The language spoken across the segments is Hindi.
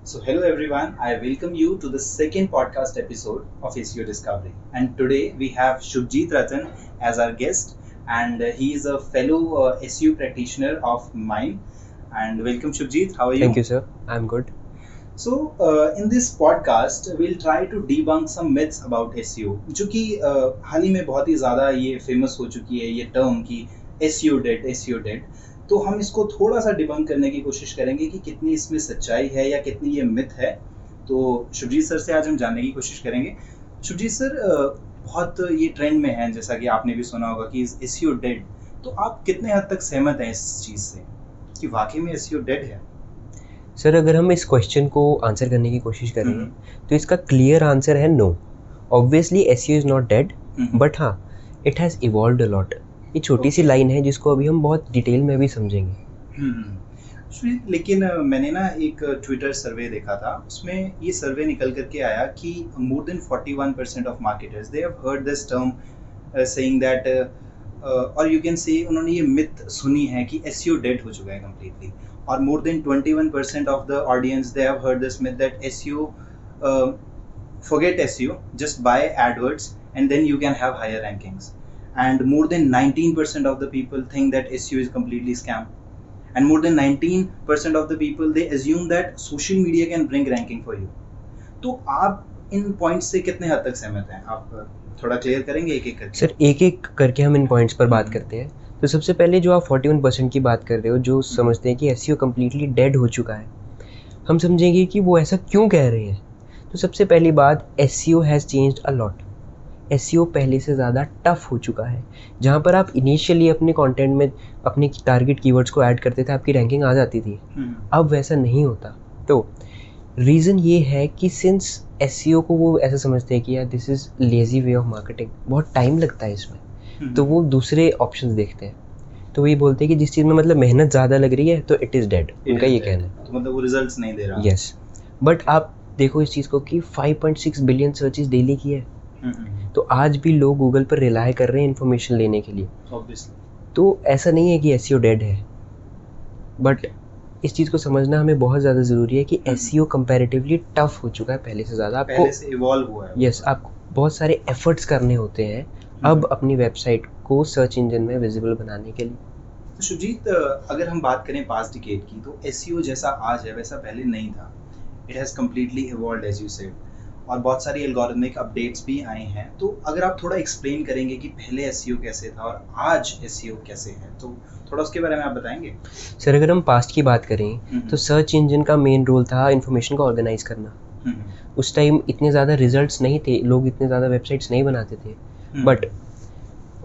So, hello everyone. I welcome you to the second podcast episode of SEO Discovery. And today we have Shubhjeet Ratan as our guest, and he is a fellow SEO practitioner of mine. And welcome, Shubhjeet. How are you? Thank you, sir. I'm good. So, in this podcast, we'll try to debunk some myths about SEO, जो कि हाल ही में बहुत ही ज़्यादा ये फेमस हो चुकी है ये टर्म कि SEO डेड, SEO डेड। तो हम इसको थोड़ा सा डिबंक करने की कोशिश करेंगे कि कितनी इसमें सच्चाई है या कितनी ये मिथ है। तो शुभजीत सर से आज हम जानने की कोशिश करेंगे। शुभजीत सर, बहुत ये ट्रेंड में है, जैसा कि आपने भी सुना होगा कि SEO डेड। तो आप कितने हद तक सहमत हैं इस चीज़ से कि वाकई में SEO डेड है? सर, अगर हम इस क्वेश्चन को आंसर करने की कोशिश करें तो इसका क्लियर आंसर है no. Obviously SEO is not dead, but हाँ, it has evolved a lot. ये छोटी सी लाइन है जिसको अभी हम बहुत डिटेल में भी समझेंगे। लेकिन मैंने ना एक ट्विटर सर्वे देखा था, उसमें ये सर्वे निकल करके आया कि more then 41% of marketers they have heard this term saying that, और यू कैन से उन्होंने ये मिथ सुनी है कि SEO डेड हो चुका है कम्प्लीटली। और more than 21% of the audience they have heard this myth that SEO, forget SEO, just buy AdWords and then you can have higher rankings. And more than 19% of the people think that SEO is completely scam. And more than 19% of the people, they assume that social media can bring ranking for you. तो आप इन पॉइंट्स से कितने हद तक सहमत हैं? आप थोड़ा क्लियर करेंगे एक एक करके? सर, एक एक करके हम इन पॉइंट्स पर बात करते हैं। तो सबसे पहले जो आप 41% की बात कर रहे हो, जो समझते हैं कि SEO कम्प्लीटली डेड हो चुका है, हम समझेंगे कि वो ऐसा क्यों कह रहे हैं। तो सबसे पहली बात, SEO has changed a lot. SEO पहले से ज़्यादा टफ हो चुका है। जहाँ पर आप इनिशियली अपने कंटेंट में अपने टारगेट कीवर्ड्स को ऐड करते थे, आपकी रैंकिंग आ जाती थी। अब वैसा नहीं होता। तो रीज़न ये है कि सिंस SEO को वो ऐसा समझते हैं कि यार this is lazy way of marketing, बहुत टाइम लगता है इसमें, तो वो दूसरे ऑप्शंस देखते हैं। तो वही बोलते हैं कि जिस चीज़ में मतलब मेहनत ज़्यादा लग रही है तो इट इज़ डेड, उनका ये कहना है। तो मतलब वो रिजल्ट्स नहीं दे रहा। यस, बट आप देखो इस चीज़ को कि 5.6 बिलियन सर्चेस डेली की है। तो आज भी लोग गूगल पर रिलाई कर रहे हैं इन्फॉर्मेशन लेने के लिए। ऑब्वियसली। तो ऐसा नहीं है कि SEO डेड है, बट इस चीज़ को समझना हमें बहुत ज़्यादा ज़रूरी है कि SEO कंपैरेटिवली टफ हो चुका है पहले से ज़्यादा। आपको पहले से इवॉल्व हुआ है। यस, आपको बहुत सारे एफर्ट्स करने होते हैं अब अपनी वेबसाइट को सर्च इंजन में विजिबल बनाने के लिए। तो शुभजीत, अगर हम बात करें पास्ट डिकेड की, तो SEO जैसा आज है वैसा पहले नहीं था। It has completely evolved as you said, और बहुत सारी एल्गोरिथमिक अपडेट्स भी आए हैं। तो अगर आप थोड़ा एक्सप्लेन करेंगे कि पहले SEO कैसे था और आज SEO कैसे है, तो थोड़ा उसके बारे में आप बताएंगे? सर, अगर हम पास्ट की बात करें तो सर्च इंजन का मेन रोल था इन्फॉर्मेशन को ऑर्गेनाइज करना। उस टाइम इतने ज़्यादा रिजल्ट्स नहीं थे, लोग इतने ज़्यादा वेबसाइट्स नहीं बनाते थे। बट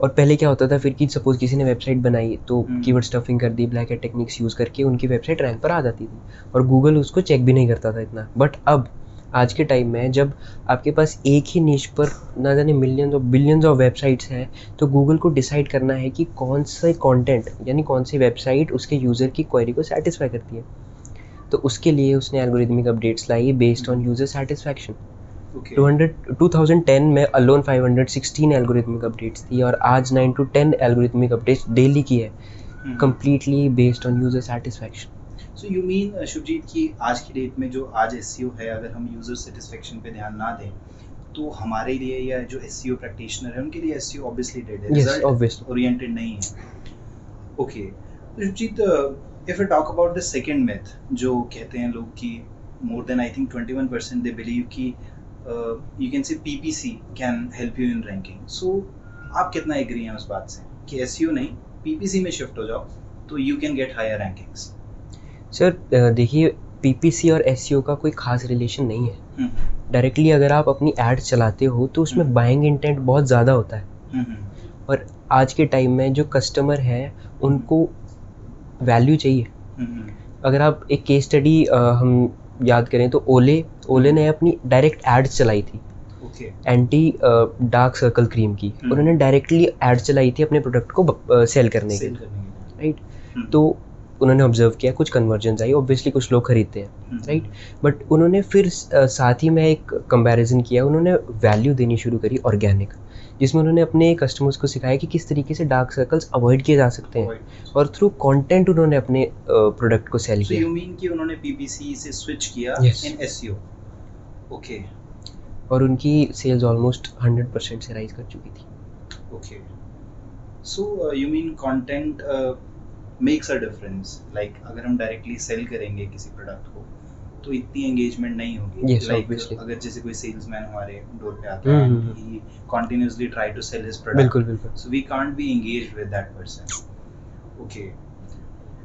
और पहले क्या होता था फिर कि सपोज किसी ने वेबसाइट बनाई तो कीवर्ड स्टफिंग कर दी, ब्लैक हैट टेक्निक्स यूज़ करके उनकी वेबसाइट रैंक पर आ जाती थी और गूगल उसको चेक भी नहीं करता था इतना। बट अब आज के टाइम में जब आपके पास एक ही निश पर ना जाने मिलियंस और बिलियंस ऑफ वेबसाइट्स हैं, तो गूगल को डिसाइड करना है कि कौन सा कंटेंट यानी कौन सी वेबसाइट उसके यूज़र की क्वेरी को सेटिस्फाई करती है। तो उसके लिए उसने algorithmic updates lie based on user satisfaction. 2010 में अलोन 516 एल्गोरिथमिक अपडेट्स थी और आज 9 to 10 एल्गोरिथमिक अपडेट्स डेली की है, completely based on user satisfaction. So you mean Shubhjeet कि आज की डेट में जो आज SEO है, अगर हम यूज़र सेटिस्फेक्शन पे ध्यान ना दें तो हमारे लिए या जो SEO प्रैक्टिशनर है उनके लिए SEO ऑब्वियसली डेड है, रिजल्ट ओरिएंटेड नहीं है। Okay, Shubhajit, if I talk about the second myth, जो कहते हैं लोग कि more than I think 21% they believe that you can say PPC can help you in ranking. So आप कितना एग्री हैं उस बात से कि SEO नहीं, PPC में शिफ्ट हो जाओ तो you can get higher rankings? Sir, देखिए, PPC और SEO का कोई खास रिलेशन नहीं है। डायरेक्टली अगर आप अपनी एड चलाते हो तो उसमें बाइंग इंटेंट बहुत ज़्यादा होता है। और आज के टाइम में जो कस्टमर है उनको वैल्यू चाहिए। अगर आप एक केस स्टडी हम याद करें तो ओले ने अपनी डायरेक्ट एड्स चलाई थी एंटी डार्क सर्कल क्रीम की। उन्होंने डायरेक्टली एड चलाई थी अपने प्रोडक्ट को सेल करने के लिए, राइट? तो उन्होंने ऑब्जर्व किया, कुछ कन्वर्जन्स आई, ऑब्वियसली कुछ लोग खरीदते हैं, राइट। बट उन्होंने फिर साथ ही में एक कंपैरिजन किया, उन्होंने वैल्यू देनी शुरू करी ऑर्गेनिक, जिसमें उन्होंने अपने कस्टमर्स को सिखाया कि किस तरीके से डार्क सर्कल्स अवॉइड किए जा सकते हैं, और थ्रू कंटेंट उन्होंने अपने प्रोडक्ट को सेल किया। यू मीन कि उन्होंने PPC से स्विच किया इन SEO? ओके। और उनकी सेल्स ऑलमोस्ट 100% से राइज कर चुकी थी। Okay, so you mean content makes a difference. Like अगर हम डायरेक्टली सेल करेंगे किसी प्रोडक्ट को तो इतनी एंगेजमेंट नहीं होगी। Yes, like obviously. अगर जैसे कोई सेल्समैन हमारे डोर पे आता है, ही continuously try to sell his product, बिल्कुल बिल्कुल। so we can't be engaged with that person. Okay.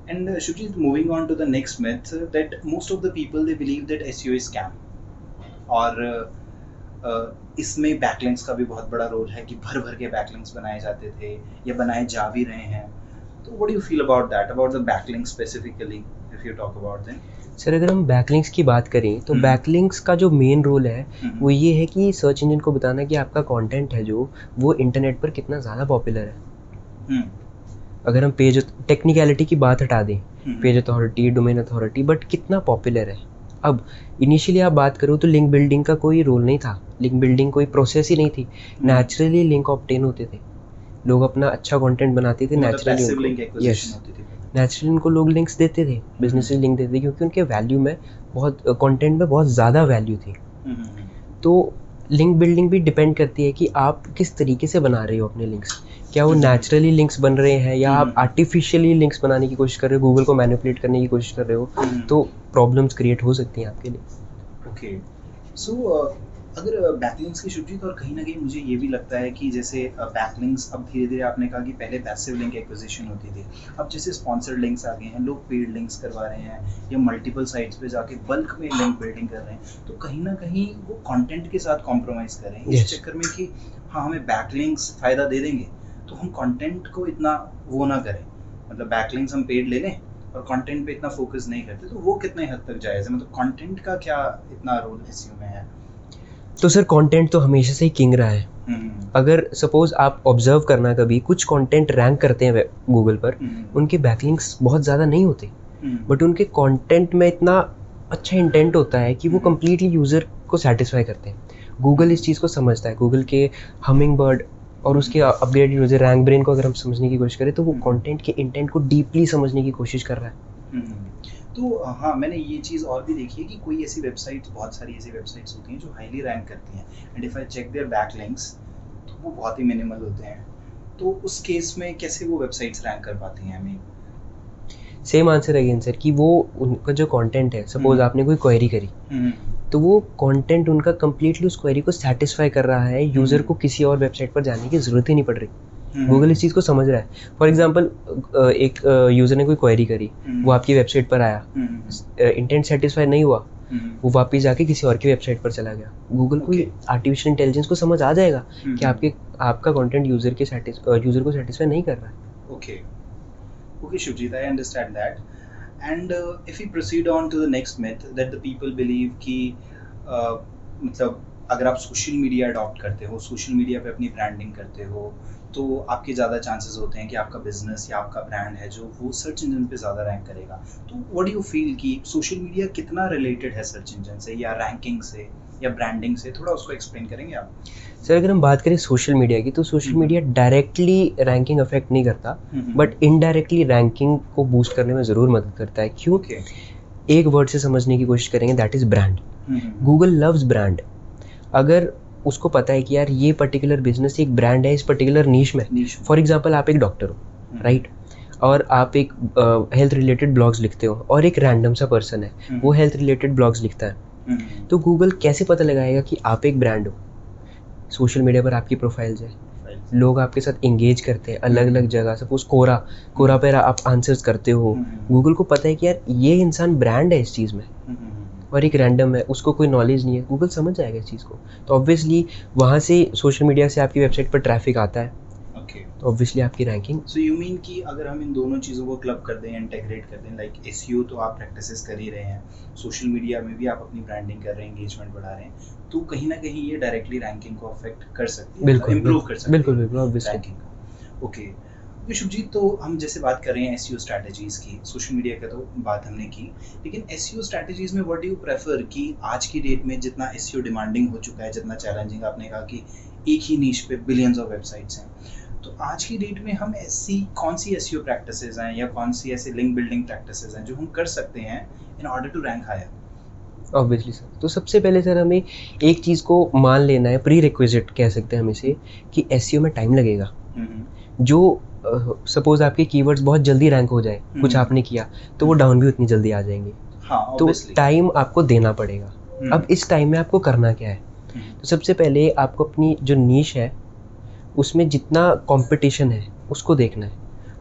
And Shubhjit, moving on to the next myth, that most of the people they believe that SEO is scam. और इसमें बैकलिंक्स का भी बहुत बड़ा रोल है कि भर भर के बैकलिंक्स बनाए जाते थे या बनाए जा भी रहे हैं। तो what do you feel about that, about the backlinks specifically, if you talk about them? Sir अगर हम बैकलिंक्स की बात करें तो बैकलिंक्स का जो मेन रोल है वो ये है कि सर्च इंजन को बताना कि आपका कंटेंट है जो वो इंटरनेट पर कितना ज़्यादा पॉपुलर है। अगर हम पेज टेक्निकलिटी की बात हटा दें, page authority, domain authority, but कितना पॉपुलर है। अब इनिशियली आप बात करो तो लिंक बिल्डिंग का कोई रोल नहीं था, लिंक बिल्डिंग कोई प्रोसेस ही नहीं थी, नेचुरली लिंक ऑब्टेन होते थे, लोग अपना अच्छा कंटेंट बनाते थे नेचुरली। यस, नेचुरली उनको लोग लिंक्स देते थे, बिजनेसेस लिंक देते थे, क्योंकि उनके वैल्यू में बहुत कंटेंट में बहुत ज़्यादा वैल्यू थी। तो लिंक बिल्डिंग भी डिपेंड करती है कि आप किस तरीके से बना रहे हो अपने लिंक्स, क्या वो नेचुरली लिंक्स बन रहे हैं या आप आर्टिफिशियली लिंक्स बनाने की कोशिश कर रहे हो, गूगल को मैनिपुलेट करने की कोशिश कर रहे हो, तो प्रॉब्लम्स क्रिएट हो सकती हैं आपके लिए। ओके, सो अगर बैकलिंक्स की शुभजीत, और कहीं ना कहीं मुझे ये भी लगता है कि जैसे बैकलिंक्स अब धीरे धीरे, आपने कहा कि पहले पैसिव लिंक एक्विजिशन होती थी, अब जैसे स्पॉन्सर्ड लिंक्स आ गए हैं, लोग पेड लिंक्स करवा रहे हैं या मल्टीपल साइट्स पे जाके बल्क में लिंक बिल्डिंग कर रहे हैं, तो कहीं ना कहीं वो कंटेंट के साथ कॉम्प्रोमाइज कर रहे हैं इस चक्कर में कि हाँ हमें बैकलिंक्स फ़ायदा दे देंगे तो हम कंटेंट को इतना वो ना करें, मतलब बैकलिंक्स हम पेड ले लें और कंटेंट पे इतना फोकस नहीं करते, तो वो कितने हद तक जायज़ है? मतलब कंटेंट का क्या इतना रोल एसईओ में है? तो सर कंटेंट तो हमेशा से ही किंग रहा है। अगर सपोज आप ऑब्जर्व करना, कभी कुछ कंटेंट रैंक करते हैं गूगल पर, उनके बैकलिंक्स बहुत ज़्यादा नहीं होते, बट उनके कंटेंट में इतना अच्छा इंटेंट होता है कि वो कम्प्लीटली यूज़र को सेटिस्फाई करते हैं। गूगल इस चीज़ को समझता है, गूगल के हमिंग बर्ड और उसके अपग्रेडेड यूजर रैंक ब्रेन को अगर हम समझने की कोशिश करें तो वो कंटेंट के इंटेंट को डीपली समझने की कोशिश कर रहा है। तो हाँ, मैंने ये चीज़ और भी देखी है कि कोई ऐसी वेबसाइट्स, बहुत सारी ऐसी वेबसाइट्स होती हैं जो हाईली रैंक करती हैं, and if I check their backlinks तो वो बहुत ही मिनिमल होते हैं। तो उस केस में कैसे वो वेबसाइट्स रैंक कर पाती हैं? हमें सेम आंसर अगेन सर कि वो उनका जो कंटेंट है, सपोज आपने कोई क्वेरी करी तो वो कंटेंट उनका कम्प्लीटली उस क्वेरी को सेटिस्फाई कर रहा है, यूज़र को किसी और वेबसाइट पर जाने की ज़रूरत ही नहीं पड़ रही। गूगल इस चीज़ को समझ रहा है। फॉर एग्जांपल एक यूज़र ने कोई क्वेरी करी, वो आपकी वेबसाइट पर आया, इंटेंट सेटिस्फाई नहीं हुआ, वो वापस जाके किसी और की वेबसाइट पर चला गया। गूगल को आर्टिफिशियल इंटेलिजेंस को समझ आ जाएगा कि आपका कंटेंट यूज़र को सेटिस्फाई नहीं कर रहा है। Okay, Shubhjeet, I understand that. And if we proceed on to the next myth that the people believe कि मतलब अगर आप सोशल मीडिया अडॉप्ट करते हो, सोशल मीडिया पे अपनी ब्रांडिंग करते हो, तो आपके ज़्यादा चांसेस होते हैं कि आपका बिजनेस या आपका ब्रांड है जो वो सर्च इंजन पे ज़्यादा रैंक करेगा। तो व्हाट डू यू फील कि सोशल मीडिया कितना रिलेटेड है सर्च इंजन से या रैंकिंग से या ब्रांडिंग से? थोड़ा उसको एक्सप्लेन करेंगे आप? सर अगर हम बात करें सोशल मीडिया की, तो social media directly ranking affect नहीं करता, बट इनडायरेक्टली रैंकिंग को बूस्ट करने में ज़रूर मदद करता है। क्यों? एक वर्ड से समझने की कोशिश करेंगे, that is brand. Google loves brand. अगर उसको पता है कि यार ये पर्टिकुलर बिजनेस एक ब्रांड है इस पर्टिकुलर नीश में, फॉर एग्जांपल आप एक डॉक्टर हो, राइट, और आप एक हेल्थ रिलेटेड ब्लॉग्स लिखते हो और एक रैंडम सा पर्सन है वो हेल्थ रिलेटेड ब्लॉग्स लिखता है, तो गूगल कैसे पता लगाएगा कि आप एक ब्रांड हो? सोशल मीडिया पर आपकी प्रोफाइल्स है, लोग आपके साथ इंगेज करते हैं अलग अलग जगह। सपोज कोरा पर आप आंसर्स करते हो, गूगल को पता है कि यार ये इंसान ब्रांड है इस चीज़ में, और एक रैंडम है, उसको कोई नॉलेज नहीं है, गूगल समझ जाएगा इस चीज़ को। तो ऑब्वियसली वहाँ से सोशल मीडिया से आपकी वेबसाइट पर ट्रैफिक आता है, तो ऑब्वियसली आपकी रैंकिंग। सो यू मीन कि अगर हम इन दोनों चीज़ों को क्लब कर दें, इंटीग्रेट कर दें, लाइक एसईओ तो आप प्रैक्टिसेस कर ही रहे हैं, सोशल मीडिया में भी आप अपनी ब्रांडिंग कर रहे हैं, एंगेजमेंट बढ़ा रहे हैं, तो कहीं ना कहीं ये डायरेक्टली रैंकिंग को अफेक्ट कर सकती है, बिल्कुल इंप्रूव कर सकती है, बिल्कुल ऑब्वियसली रैंकिंग का। ओके, तो शुभजीत, तो हम जैसे बात कर रहे हैं एसईओ स्ट्रैटेजीज की, सोशल मीडिया का तो बात हमने की, लेकिन एसईओ स्ट्रैटेजीज में व्हाट डू यू प्रेफर कि आज की डेट में जितना एसईओ डिमांडिंग हो चुका है, जितना चैलेंजिंग, आपने कहा कि एक ही नीश पे बिलियंस ऑफ वेबसाइट्स हैं, तो आज की डेट में हम ऐसी कौन सी एसईओ प्रैक्टिसेस हैं या कौन सी ऐसे लिंक बिल्डिंग प्रैक्टिसेस हैं जो हम कर सकते हैं in order to rank higher? Obviously sir, तो सबसे पहले सर हमें एक चीज़ को मान लेना है, प्री रिक्विजिट कह सकते हैं हम इसे, कि एसईओ में टाइम लगेगा। जो सपोज आपके कीवर्ड्स बहुत जल्दी रैंक हो जाए, कुछ आपने किया, तो वो डाउन भी उतनी जल्दी आ जाएंगे। हाँ, तो टाइम आपको देना पड़ेगा। अब इस टाइम में आपको करना क्या है? तो सबसे पहले आपको अपनी जो नीश है उसमें जितना कंपटीशन है उसको देखना है।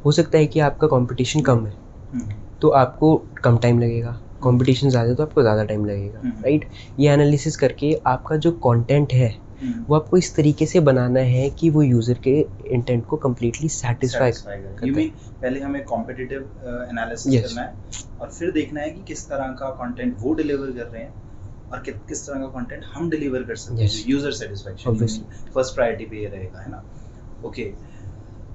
हो सकता है कि आपका कंपटीशन कम है तो आपको कम टाइम लगेगा, कंपटीशन ज़्यादा है तो आपको ज़्यादा टाइम लगेगा, राइट। ये एनालिसिस करके आपका जो कंटेंट है वो आपको इस तरीके से बनाना है कि वो यूज़र के इंटेंट को कम्प्लीटली सेटिस्फाई यू मीन पहले हमें कॉम्पिटिटिव एनालिसिस करना है और फिर देखना है कि किस तरह का कंटेंट वो डिलीवर कर रहे हैं और किस तरह का कंटेंट हम डिलीवर कर सकते हैं जो यूजर सेटिस्फैक्शन फर्स्ट प्रायोरिटी पे ये रहेगा, है ना। ओके,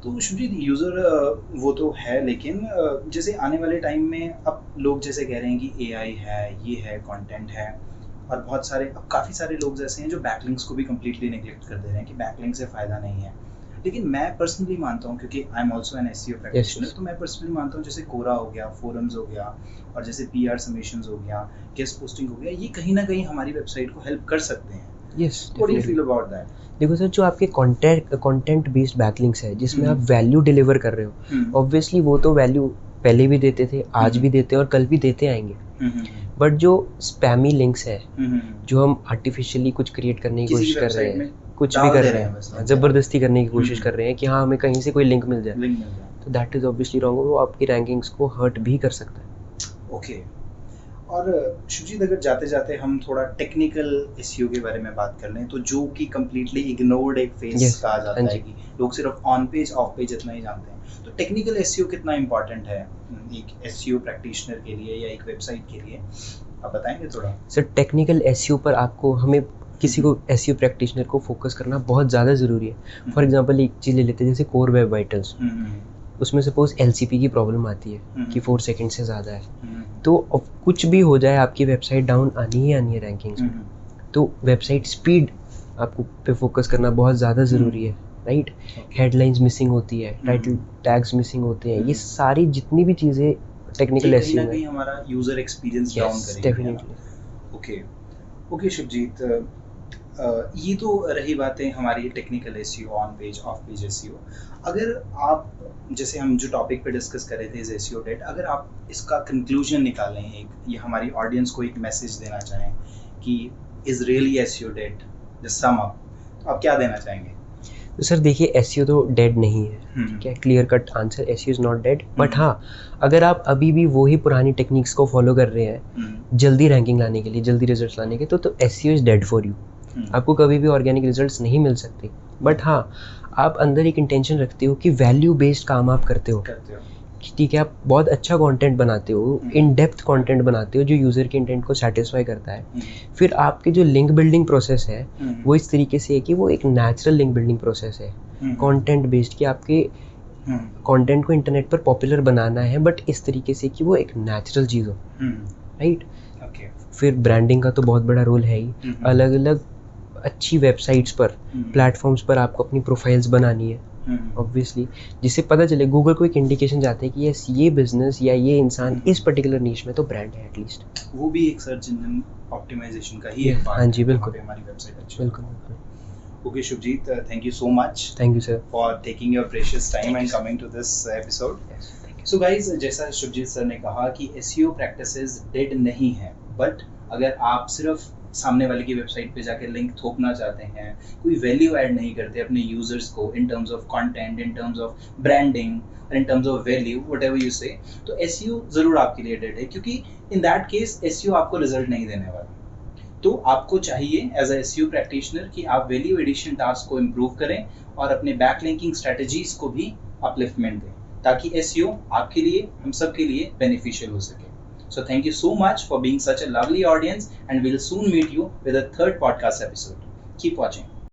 तो शुभजीत, यूज़र वो तो है, लेकिन जैसे आने वाले टाइम में अब लोग जैसे कह रहे हैं कि एआई है, ये है, कंटेंट है, और बहुत सारे अब काफ़ी सारे लोग ऐसे हैं जो बैकलिंक्स को भी कम्प्लीटली नेग्लेक्ट कर दे रहे हैं कि बैकलिंक से फ़ायदा नहीं है। लेकिन मैं पर्सनली मानता हूँ, क्योंकि I am also an SEO practitioner, तो मैं पर्सनली मानता हूँ जैसे कोरा हो गया, फोरम्स हो गया, और जैसे पीआर सबमिशंस हो गया, गेस्ट पोस्टिंग हो गया, ये कहीं ना कहीं हमारी वेबसाइट को हेल्प कर सकते हैं। What do you feel about that? देखो सर, जो आपके कंटेंट बेस्ड बैकलिंक्स है जिसमें आप वैल्यू डिलीवर कर रहे हो, ऑब्वियसली वो तो वैल्यू पहले भी देते थे, आज भी देते हैं और कल भी देते आएंगे। बट जो स्पैमी लिंक्स है, जो हम आर्टिफिशियली कुछ क्रिएट करने की कोशिश कर रहे हैं, कुछ भी कर रहे हैं, ज़बरदस्ती करने की कोशिश कर रहे हैं कि हाँ हमें कहीं से कोई लिंक मिल जाए, तो दैट इज़ ऑब्वियसली रॉन्ग। वो आपकी रैंकिंग्स को हर्ट भी कर सकता है। ओके, और शुभजीत, अगर जाते जाते हम थोड़ा टेक्निकल एसईओ के बारे में बात कर लें, तो जो कि कम्प्लीटली इग्नोर्ड एक फेज कहा जाता है कि लोग सिर्फ ऑन पेज ऑफ पेज इतना ही जानते हैं, तो टेक्निकल एसईओ कितना इंपॉर्टेंट है एक एसईओ प्रैक्टिशनर के लिए या एक वेबसाइट के लिए, आप बताएंगे थोड़ा? सर, टेक्निकल एसईओ पर आपको हमें किसी को एसईओ प्रैक्टिशनर को फोकस करना बहुत ज़्यादा ज़रूरी है। फॉर एग्जांपल एक चीज़ ले लेते हैं जैसे कोर वेब वाइटल्स, उसमें सपोज एलसीपी की प्रॉब्लम आती है कि 4 सेकंड से ज़्यादा है, तो कुछ भी हो जाए आपकी वेबसाइट डाउन आनी ही आनी है रैंकिंग्स में। तो वेबसाइट स्पीड आपको पे फोकस करना बहुत ज़्यादा ज़रूरी है, राइट। हेडलाइंस मिसिंग होती है, टाइटल टैग्स मिसिंग होते हैं, ये सारी जितनी भी चीज़ें टेक्निकल एसईओ में हमारा यूजर एक्सपीरियंस डाउन करेगी। डेफिनेटली। ओके शुभजीत, ये तो रही बातें हमारी technical SEO, on page of page SEO. अगर आप, जैसे हम जो टॉपिक पे डिस्कस कर रहे थे इस एसईओ डेट, अगर आप इसका कंक्लूजन निकालें, एक ये हमारी ऑडियंस को एक मैसेज देना चाहें कि is really SEO dead, just sum up, तो आप क्या देना चाहेंगे? तो सर देखिए, एसईओ तो डेड नहीं है, ठीक है, clear cut answer, SEO is not dead. But हाँ, अगर आप अभी भी वही पुरानी टेक्निक्स को फॉलो कर रहे हैं जल्दी रैंकिंग लाने के लिए, जल्दी रिजल्ट्स लाने के, तो SEO is dead for you. आपको कभी भी ऑर्गेनिक रिजल्ट्स नहीं मिल सकते। बट हाँ, आप अंदर एक इंटेंशन रखते हो कि वैल्यू बेस्ड काम आप करते हो, ठीक है, आप बहुत अच्छा कंटेंट बनाते हो, इन डेप्थ कंटेंट बनाते हो जो यूज़र के इंटेंट को सेटिस्फाई करता है। फिर आपके जो लिंक बिल्डिंग प्रोसेस है वो इस तरीके से है कि वो एक नेचुरल लिंक बिल्डिंग प्रोसेस है, कंटेंट बेस्ड, कि आपके कंटेंट को इंटरनेट पर पॉपुलर बनाना है, बट इस तरीके से कि वो एक नेचुरल चीज़ हो, राइट। फिर ब्रांडिंग का तो बहुत बड़ा रोल है ही। अलग अलग अच्छी वेबसाइट्स पर, प्लेटफॉर्म्स पर आपको अपनी प्रोफाइल्स बनानी है, ऑब्वियसली, जिससे पता चले, गूगल को एक इंडिकेशन जाता है कि यस, ये बिजनेस या ये इंसान इस पर्टिकुलर नीश में तो ब्रांड है एटलीस्ट। वो भी एक सर्च इंजन ऑप्टिमाइजेशन का ही एक पार्ट है। हाँ जी, बिल्कुल, हमारी वेबसाइट अच्छी। बिल्कुल। Okay Shubhjeet, thank you so much. Thank you sir for taking your precious time and coming to this episode. So guys, जैसा शुभजीत सर ने कहा कि एसईओ प्रैक्टिसेस डेड नहीं है, बट अगर आप सिर्फ सामने वाले की वेबसाइट पे जाकर लिंक थोपना चाहते हैं, कोई वैल्यू ऐड नहीं करते अपने यूजर्स को in terms of content, in terms of branding, in terms of value, whatever you से, तो एसईओ जरूर आपके लिए डेड है, क्योंकि इन दैट केस एसईओ आपको रिजल्ट नहीं देने वाला। तो आपको चाहिए एज अ एसईओ प्रैक्टिशनर कि आप वैल्यू एडिशन टास्क को इम्प्रूव करें और अपने बैकलिंकिंग स्ट्रेटजीज को भी अपलिफ्टमेंट दें, ताकि एसईओ आपके लिए, हम सब के लिए बेनिफिशियल हो सके। So thank you so much for being such a lovely audience, and we'll soon meet you with a third podcast episode. Keep watching.